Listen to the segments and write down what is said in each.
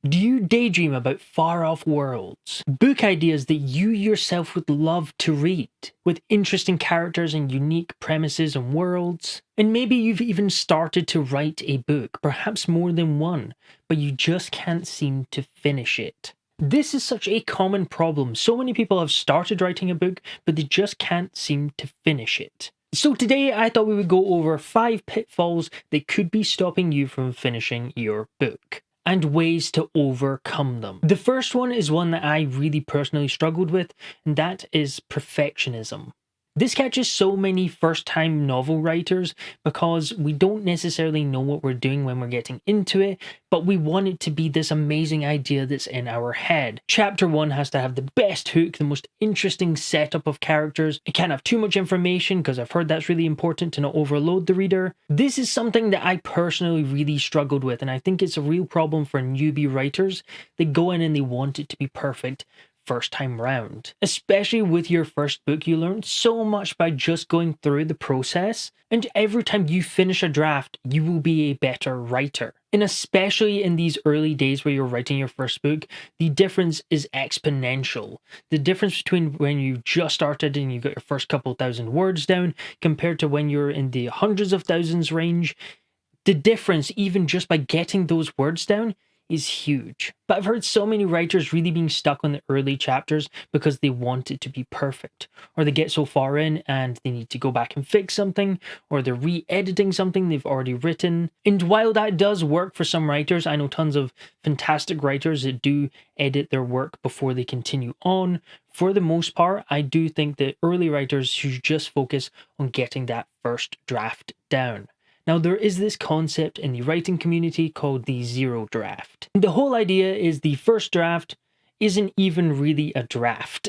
Do you daydream about far-off worlds? Book ideas that you yourself would love to read, with interesting characters and unique premises and worlds? And maybe you've even started to write a book, perhaps more than one, but you just can't seem to finish it. This is such a common problem. So many people have started writing a book, but they just can't seem to finish it. So today I thought we would go over 5 pitfalls that could be stopping you from finishing your book, and ways to overcome them. The first one is one that I really personally struggled with, and that is perfectionism. This catches so many first-time novel writers because we don't necessarily know what we're doing when we're getting into it, but we want it to be this amazing idea that's in our head. Chapter 1 has to have the best hook, the most interesting setup of characters. It can't have too much information because I've heard that's really important to not overload the reader. This is something that I personally really struggled with, and I think it's a real problem for newbie writers. They go in and they want it to be perfect first time round. Especially with your first book, you learn so much by just going through the process, and every time you finish a draft, you will be a better writer. And especially in these early days where you're writing your first book, the difference is exponential. The difference between when you just started and you got your first couple thousand words down compared to when you're in the hundreds of thousands range, the difference, even just by getting those words down, is huge. But I've heard so many writers really being stuck on the early chapters because they want it to be perfect, or they get so far in and they need to go back and fix something, or they're re-editing something they've already written. And while that does work for some writers, I know tons of fantastic writers that do edit their work before they continue on. For the most part, I do think that early writers should just focus on getting that first draft down. Now, there is this concept in the writing community called the zero draft. The whole idea is the first draft isn't even really a draft.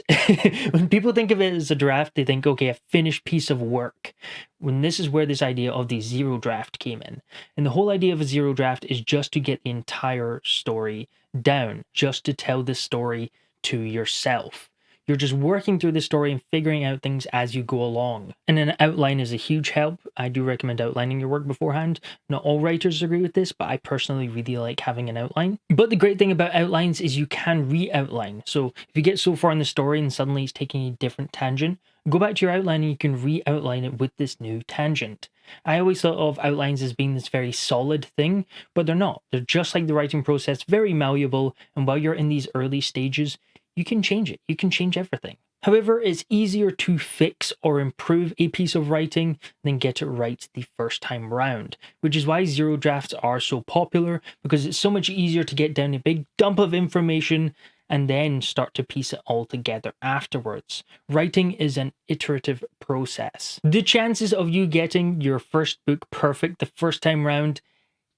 When people think of it as a draft, they think, okay, a finished piece of work. When this is where this idea of the zero draft came in. And the whole idea of a zero draft is just to get the entire story down, just to tell the story to yourself. You're just working through the story and figuring out things as you go along. And an outline is a huge help. I do recommend outlining your work beforehand. Not all writers agree with this, but I personally really like having an outline. But the great thing about outlines is you can re-outline. So if you get so far in the story and suddenly it's taking a different tangent, go back to your outline and you can re-outline it with this new tangent. I always thought of outlines as being this very solid thing, but they're not. They're just like the writing process, very malleable, and while you're in these early stages, you can change it. You can change everything. However, it's easier to fix or improve a piece of writing than get it right the first time round, which is why zero drafts are so popular, because it's so much easier to get down a big dump of information and then start to piece it all together afterwards. Writing is an iterative process. The chances of you getting your first book perfect the first time round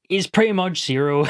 is pretty much zero.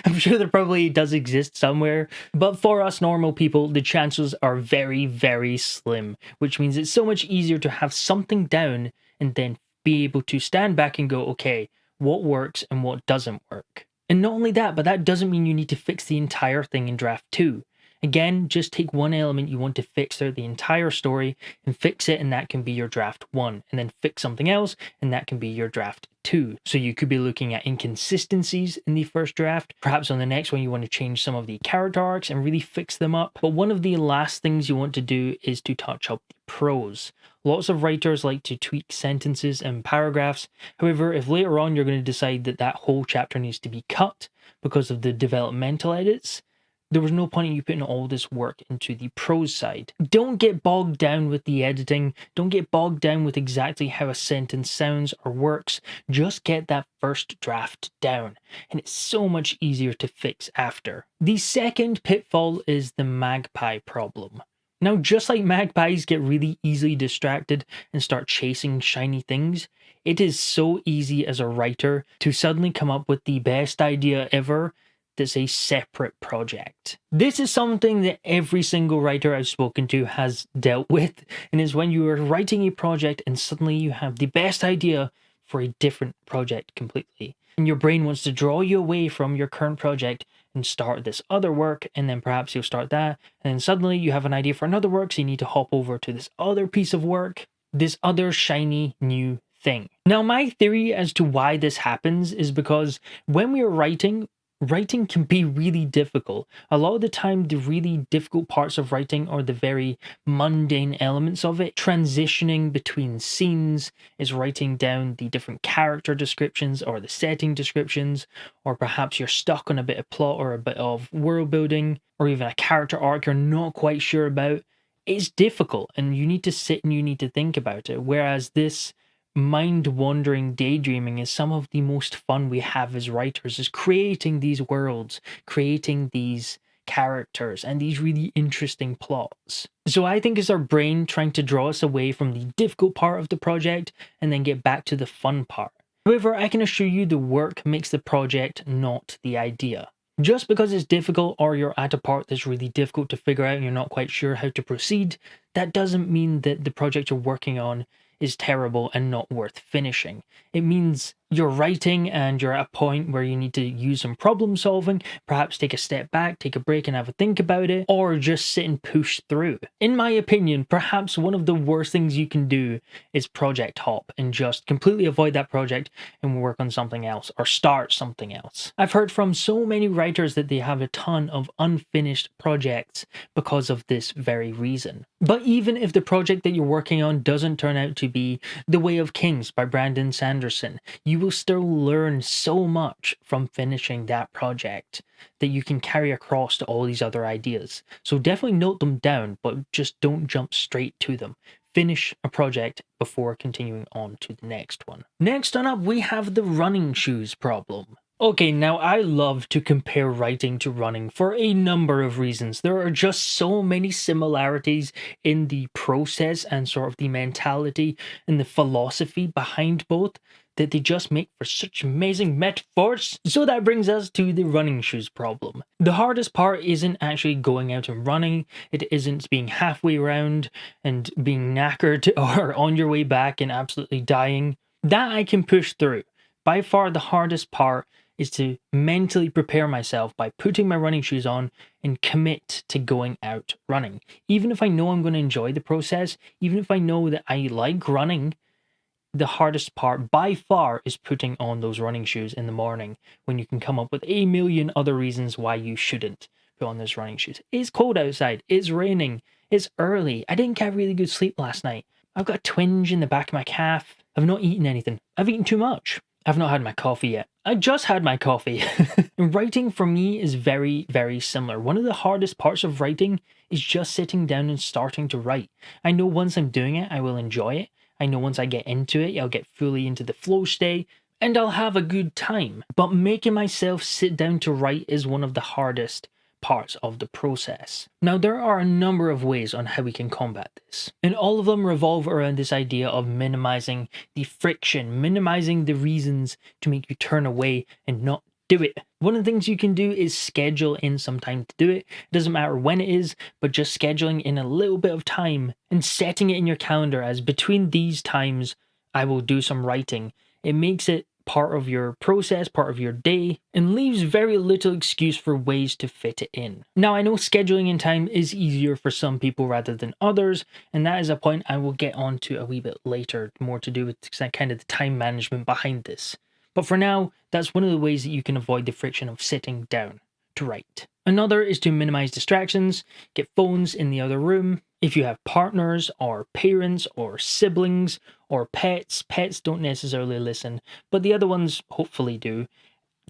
I'm sure there probably does exist somewhere, but for us normal people, the chances are very, very slim, which means it's so much easier to have something down and then be able to stand back and go, okay, what works and what doesn't work? And not only that, but that doesn't mean you need to fix the entire thing in draft 2. Again, just take one element you want to fix throughout the entire story and fix it, and that can be your draft 1. And then fix something else, and that can be your draft 2. So you could be looking at inconsistencies in the first draft. Perhaps on the next one you want to change some of the character arcs and really fix them up. But one of the last things you want to do is to touch up the prose. Lots of writers like to tweak sentences and paragraphs. However, if later on you're going to decide that that whole chapter needs to be cut because of the developmental edits, there was no point in you putting all this work into the prose side. Don't get bogged down with the editing. Don't get bogged down with exactly how a sentence sounds or works. Just get that first draft down, and it's so much easier to fix after. The second pitfall is the Magpy Problem. Now, just like magpies get really easily distracted and start chasing shiny things, it is so easy as a writer to suddenly come up with the best idea ever that's a separate project. This is something that every single writer I've spoken to has dealt with, and is when you are writing a project and suddenly you have the best idea for a different project completely. And your brain wants to draw you away from your current project and start this other work, and then perhaps you'll start that, and then suddenly you have an idea for another work, so you need to hop over to this other piece of work, this other shiny new thing. Now, my theory as to why this happens is because when we are writing, Writing can be really difficult. A lot of the time, the really difficult parts of writing are the very mundane elements of it. Transitioning between scenes is writing down the different character descriptions or the setting descriptions, or perhaps you're stuck on a bit of plot or a bit of world building, or even a character arc you're not quite sure about. It's difficult and you need to sit and you need to think about it. Whereas this mind-wandering daydreaming is some of the most fun we have as writers, is creating these worlds, creating these characters and these really interesting plots. So I think it's our brain trying to draw us away from the difficult part of the project and then get back to the fun part. However, I can assure you the work makes the project, not the idea. Just because it's difficult or you're at a part that's really difficult to figure out and you're not quite sure how to proceed, that doesn't mean that the project you're working on is terrible and not worth finishing. It means you're writing and you're at a point where you need to use some problem solving, perhaps take a step back, take a break and have a think about it, or just sit and push through. In my opinion, perhaps one of the worst things you can do is project hop and just completely avoid that project and work on something else or start something else. I've heard from so many writers that they have a ton of unfinished projects because of this very reason. But even if the project that you're working on doesn't turn out to be The Way of Kings by Brandon Sanderson, you will still learn so much from finishing that project that you can carry across to all these other ideas. So definitely note them down, but just don't jump straight to them. Finish a project before continuing on to the next one. Next on up, we have the running shoes problem. Okay, now I love to compare writing to running for a number of reasons. There are just so many similarities in the process and sort of the mentality and the philosophy behind both that they just make for such amazing metaphors. So that brings us to the running shoes problem. The hardest part isn't actually going out and running. It isn't being halfway around and being knackered or on your way back and absolutely dying. That I can push through. By far the hardest part is to mentally prepare myself by putting my running shoes on and commit to going out running. Even if I know I'm going to enjoy the process, even if I know that I like running, the hardest part by far is putting on those running shoes in the morning when you can come up with a million other reasons why you shouldn't put on those running shoes. It's cold outside, it's raining, it's early, I didn't get really good sleep last night, I've got a twinge in the back of my calf, I've not eaten anything, I've eaten too much. I've not had my coffee yet. I just had my coffee. And writing for me is very, very similar. One of the hardest parts of writing is just sitting down and starting to write. I know once I'm doing it, I will enjoy it. I know once I get into it, I'll get fully into the flow state and I'll have a good time. But making myself sit down to write is one of the hardest parts of the process. Now, there are a number of ways on how we can combat this, and all of them revolve around this idea of minimizing the friction, minimizing the reasons to make you turn away and not do it. One of the things you can do is schedule in some time to do it. It doesn't matter when it is, but just scheduling in a little bit of time and setting it in your calendar as between these times I will do some writing. It makes it part of your process, part of your day, and leaves very little excuse for ways to fit it in. Now, I know scheduling in time is easier for some people rather than others, and that is a point I will get on to a wee bit later, more to do with kind of the time management behind this. But for now, that's one of the ways that you can avoid the friction of sitting down to write. Another is to minimize distractions, get phones in the other room. If you have partners or parents or siblings or pets don't necessarily listen, but the other ones hopefully do.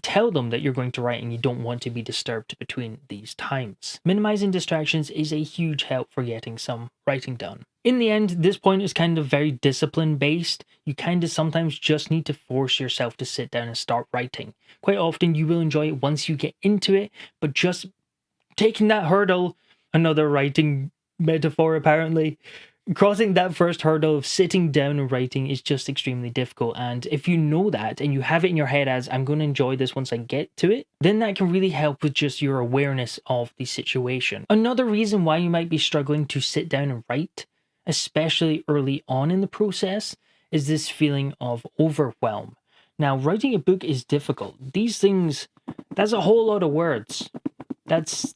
Tell them that you're going to write and you don't want to be disturbed between these times. Minimizing distractions is a huge help for getting some writing done. In the end, this point is kind of very discipline based. You kind of sometimes just need to force yourself to sit down and start writing. Quite often you will enjoy it once you get into it, but just taking that hurdle, another writing metaphor apparently, crossing that first hurdle of sitting down and writing is just extremely difficult. And if you know that and you have it in your head as I'm going to enjoy this once I get to it, then that can really help with just your awareness of the situation. Another reason why you might be struggling to sit down and write, especially early on in the process, is this feeling of overwhelm. Now, writing a book is difficult. These things, that's a whole lot of words. That's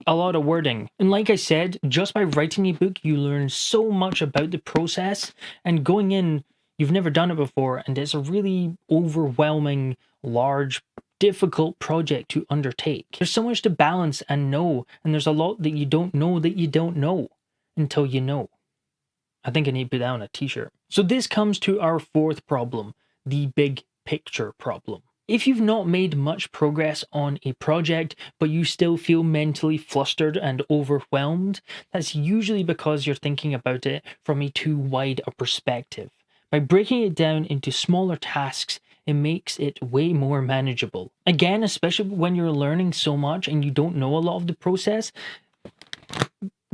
a lot of wording. And like I said, just by writing a book, you learn so much about the process, and going in, you've never done it before, and it's a really overwhelming, large difficult project to undertake. There's so much to balance and know, and there's a lot that you don't know until you know. I think I need to put that on a t-shirt. So this comes to our fourth problem, the big picture problem. If you've not made much progress on a project, but you still feel mentally flustered and overwhelmed, that's usually because you're thinking about it from a too wide a perspective. By breaking it down into smaller tasks, it makes it way more manageable. Again, especially when you're learning so much and you don't know a lot of the process,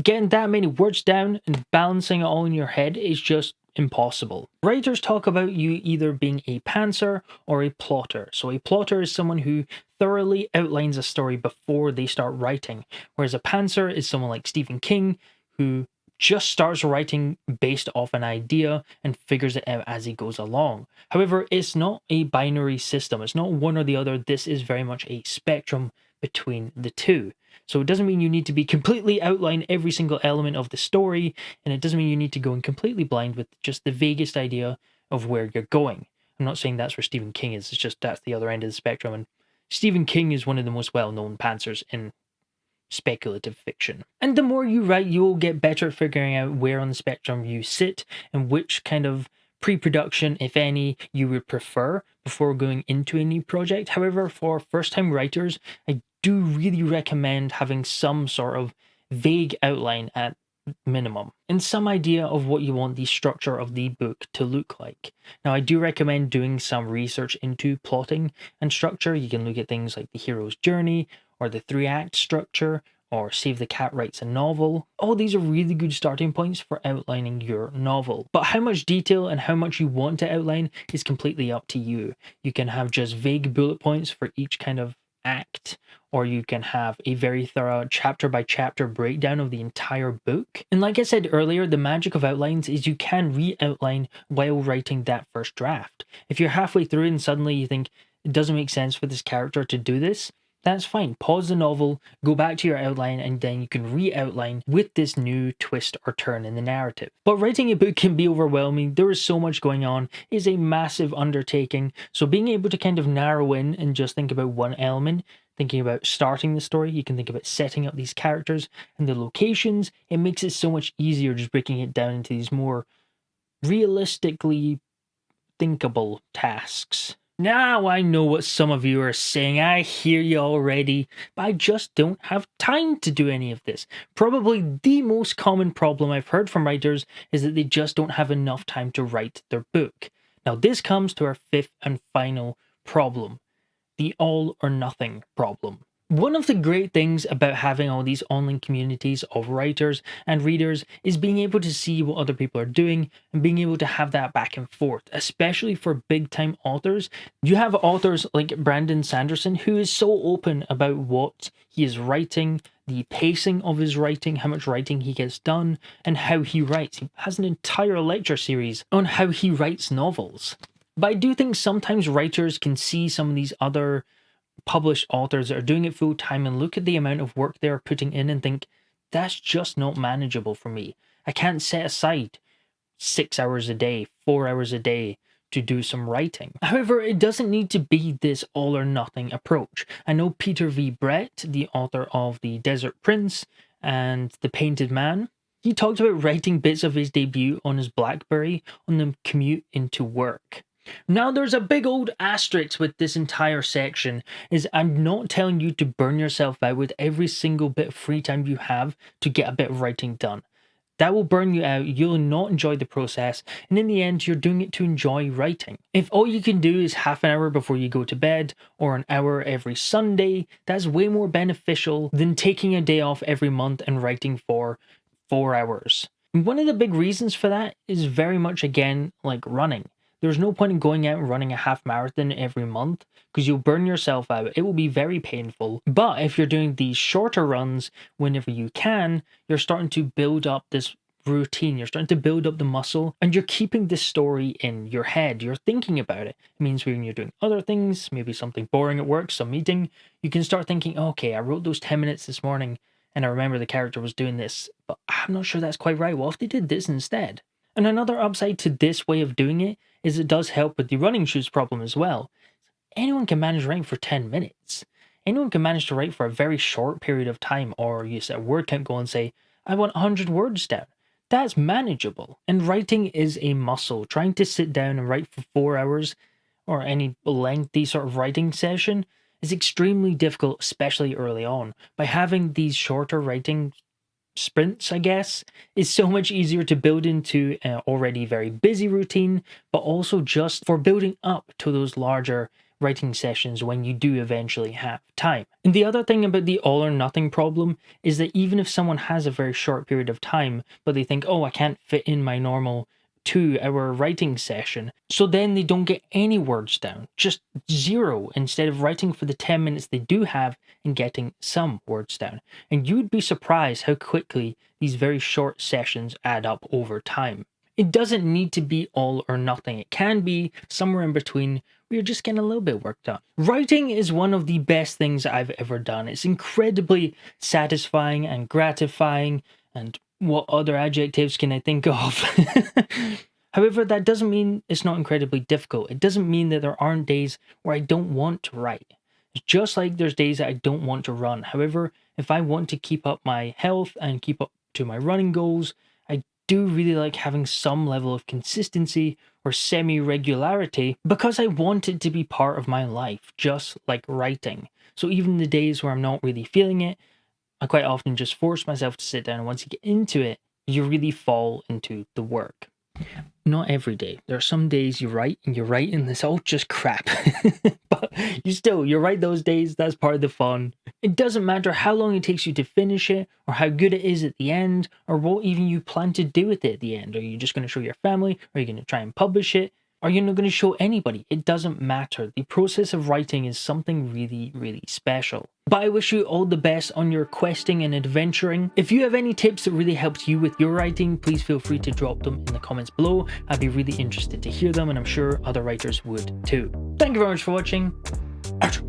getting that many words down and balancing it all in your head is just impossible. Writers talk about you either being a pantser or a plotter. So a plotter is someone who thoroughly outlines a story before they start writing, whereas a pantser is someone like Stephen King who just starts writing based off an idea and figures it out as he goes along. However, it's not a binary system. It's not one or the other. This is very much a spectrum between the two. So it doesn't mean you need to be completely outline every single element of the story, and it doesn't mean you need to go in completely blind with just the vaguest idea of where you're going. I'm not saying that's where Stephen King is, it's just that's the other end of the spectrum, and Stephen King is one of the most well-known pantsers in speculative fiction. And the more you write, you will get better at figuring out where on the spectrum you sit and which kind of pre-production, if any, you would prefer before going into a new project. However, for first-time writers, I do really recommend having some sort of vague outline at minimum and some idea of what you want the structure of the book to look like. Now, I do recommend doing some research into plotting and structure. You can look at things like the hero's journey or the 3-act structure, or Save the Cat Writes a Novel. All these are really good starting points for outlining your novel. But how much detail and how much you want to outline is completely up to you. You can have just vague bullet points for each kind of act, or you can have a very thorough chapter by chapter breakdown of the entire book. And like I said earlier, the magic of outlines is you can re-outline while writing that first draft. If you're halfway through and suddenly you think it doesn't make sense for this character to do this, that's fine. Pause the novel, go back to your outline, and then you can re-outline with this new twist or turn in the narrative. But writing a book can be overwhelming. There is so much going on. It is a massive undertaking. So being able to kind of narrow in and just think about one element, thinking about starting the story, you can think about setting up these characters and the locations. It makes it so much easier just breaking it down into these more realistically thinkable tasks. Now I know what some of you are saying, I hear you already, but I just don't have time to do any of this. Probably the most common problem I've heard from writers is that they just don't have enough time to write their book. Now this comes to our fifth and final problem, the all or nothing problem. One of the great things about having all these online communities of writers and readers is being able to see what other people are doing and being able to have that back and forth, especially for big-time authors. You have authors like Brandon Sanderson, who is so open about what he is writing, the pacing of his writing, how much writing he gets done, and how he writes. He has an entire lecture series on how he writes novels. But I do think sometimes writers can see some of these other published authors that are doing it full time and look at the amount of work they're putting in and think, that's just not manageable for me. I can't set aside 6 hours a day, 4 hours a day to do some writing. However, it doesn't need to be this all or nothing approach. I know Peter V. Brett, the author of The Desert Prince and The Painted Man, he talked about writing bits of his debut on his BlackBerry on the commute into work. Now there's a big old asterisk with this entire section, is I'm not telling you to burn yourself out with every single bit of free time you have to get a bit of writing done. That will burn you out, you'll not enjoy the process, and in the end you're doing it to enjoy writing. If all you can do is half an hour before you go to bed, or an hour every Sunday, that's way more beneficial than taking a day off every month and writing for 4 hours. And one of the big reasons for that is very much, again, like running. There's no point in going out and running a half marathon every month because you'll burn yourself out. It will be very painful. But if you're doing these shorter runs whenever you can, you're starting to build up this routine. You're starting to build up the muscle and you're keeping this story in your head. You're thinking about it. It means when you're doing other things, maybe something boring at work, some meeting, you can start thinking, okay, I wrote those 10 minutes this morning and I remember the character was doing this, but I'm not sure that's quite right. What if they did this instead? And another upside to this way of doing it is it does help with the running shoes problem as well. anyone can manage writing for 10 minutes. Anyone can manage to write for a very short period of time, or you set a word count goal and say, I want 100 words down. That's manageable. And writing is a muscle. Trying to sit down and write for 4 hours, or any lengthy sort of writing session, is extremely difficult, especially early on. By having these shorter writing sprints, I guess, is so much easier to build into an already very busy routine, but also just for building up to those larger writing sessions when you do eventually have time. And the other thing about the all or nothing problem is that even if someone has a very short period of time, but they think, oh, I can't fit in my normal 2-hour writing session, so then they don't get any words down, just zero, instead of writing for the 10 minutes they do have and getting some words down. And you'd be surprised how quickly these very short sessions add up over time. It doesn't need to be all or nothing. It can be somewhere in between where you're just getting a little bit of work done. Writing is one of the best things I've ever done. It's incredibly satisfying and gratifying, and what other adjectives can I think of? However, that doesn't mean it's not incredibly difficult. It doesn't mean that there aren't days where I don't want to write. It's just like there's days that I don't want to run. However, if I want to keep up my health and keep up to my running goals, I do really like having some level of consistency or semi-regularity because I want it to be part of my life, just like writing. So even the days where I'm not really feeling it, I quite often just force myself to sit down, and once you get into it, you really fall into the work. Not every day. There are some days you write and it's all just crap. But you write those days, that's part of the fun. It doesn't matter how long it takes you to finish it, or how good it is at the end, or what even you plan to do with it at the end. Are you just going to show your family? Are you going to try and publish it? Are you not going to show anybody? It doesn't matter. The process of writing is something really, really special. But I wish you all the best on your questing and adventuring. If you have any tips that really helped you with your writing, please feel free to drop them in the comments below. I'd be really interested to hear them, and I'm sure other writers would too. Thank you very much for watching. Out.